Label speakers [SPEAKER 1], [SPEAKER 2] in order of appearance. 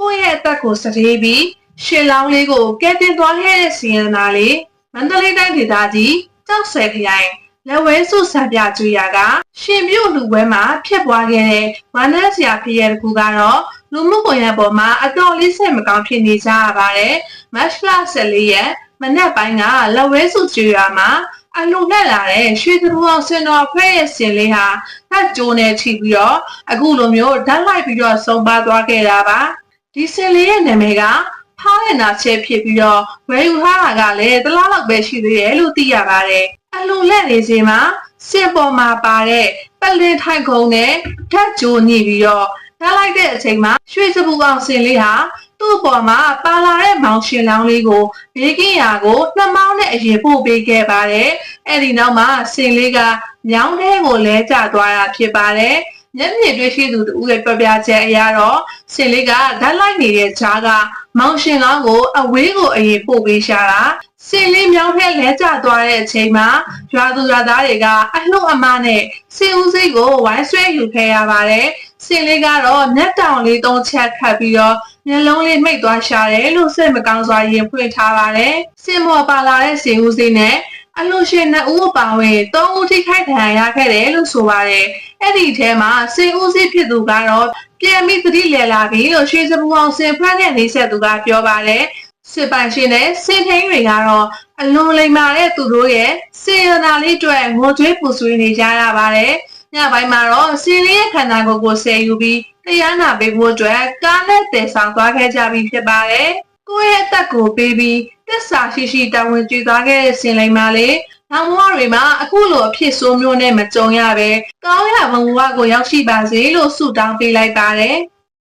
[SPEAKER 1] ကိုယ့်ရဲ့အသက်ကိုစတေးပြီးရှင်လောင်းလေးကိုကဲတင်သွားခဲ့တဲ့စီရင်နာလေးမန္တလေးတိုင်းဒေသကြီးကျောက်ဆယ်ခရိုင်လက်ဝဲစုစံပြကျွော်ကရှင်ပြုတ်လူပွဲမှာဖြစ်ပွားခဲ့တဲ့ဝမ်းနည်းစရာဖြစ်ရတဲ့ကူကတော့လူမှုကွန်ရက်ပေါ်မှာအတော်လေးစိတ်မကောင်းဖြစ်နေကြရပါတယ်။မတ်လ14ရက်မနက်ပိုင်းကလက်ဝဲစုကျွော်မှာအလုံနဲ့လာတဲ့ရွှေသရူအောင်စင်တော်ဖွဲ့ရဲ့စင်လေးဟာဓာတ်ကြိုးနဲ့ထိပြီးတော့အခုလိုမျိုးဓာတ်လိုက်ပြီးတော့ဆုံးပါသွားခဲ့တာပါဒီစင်လေးရဲ့နာမည်ကဖားရနာချဲဖြစ်ပြီးတော့ဝယ်ယူထားတာကလည်းတလားလောက်ပဲရှိသေးတယ်လို့သိရပါတယ်အလုံလက်နေစီမှာစင်ပေါ်မှာပါတဲ့ပလင်ထိုင်ခုံနဲ့ဓာတ်ကြိုးညှိပြီးတော့ဓာတ်လိုက်တဲ့အချိန်မှာရွှေစပူအောင်စင်လေးဟာသူ့ပေါ်မှာပါလာတဲ့မောင်ရှင်လောင်းလေးကိုဘေးကင်းရာကိုနှစ်မောင်းနဲ့အရင်ပို့ပေးခဲ့ပါတယ်။အဲဒီနောက်မှာစင်လေးကမြောင်းထဲကိုလဲကျသွားတာဖြစ်ပါတယ်။မျက်မြင်တွေ့ရှိသူတို့ရဲ့ပြပြချက်အရတော့စင်လေးကဓာတ်လိုက်နေတဲ့ဂျားကမောင်ရှင်လောင်းကိုအဝေးကိုအရင်ပို့ပေးရှာတာစင်လေးမြောင်းထဲလဲကျသွားတဲ့အချိန်မှာရွာသူရွာသားတွေကအလှအမနဲ့စင်ဦးစိတ်ကိုဝိုင်းဆွဲယူခဲ့ရပါတယ်။စင်လေးကတော့မျက်တောင်လေးသုံးချက်ခတ်ပြီးတော့မျက်လုံးလေးမိတ်သွားရှာတယ်လို့စိတ်မကောင်းစွာရင်ဖွင့်ထားပါတယ်။စင်မော်ပါလာတဲ့စင်ဦးစိတ်နဲ့အလှရှင်2ဦးအပါအဝင်3ဦးထိခိုက်ဒဏ်ရာရခဲ့တယ်လို့ဆိုပါတယ်။အဲ့ဒီထဲမှာစင်ဦးစိတ်ဖြစ်သူကတော့ပြန်ပြီးသတိလည်လာပြီလို့ရွှေစပူအောင်စင်ဖက်နဲ့နေဆက်သူကပြောပါတယ်။စစ်ပိုင်ရှင်နဲ့စင်ထိန်တွေကတော့အလွန်လိမ္မာတဲ့သူတို့ရဲ့စေရနာလေးအတွက်ငိုကြွေးပူဆွေးနေကြရပါတယ်။ညပိုင်းမှာတော့စင်လေးရဲ့ခန္ဓာကိုယ်ကိုဆယ်ယူပြီးတရားနာပေးဖို့အတွက်ကားနဲ့တည်ဆောင်သွားခဲ့ကြပြီဖြစ်ပါတယ်။ကိုယ့်ရဲ့အသက်ကိုပေးပြီးတစ္ဆာရှိရှိတာဝန်ကျသွားခဲ့တဲ့စင်လိမ္မာလေးနောက်ဘဝတွေမှာအခုလိုအဖြစ်ဆိုးမျိုးနဲ့မကြုံရပဲကောင်းရဘဝကိုရောက်ရှိပါစေလို့ဆုတောင်းပေးလိုက်ပါတယ်။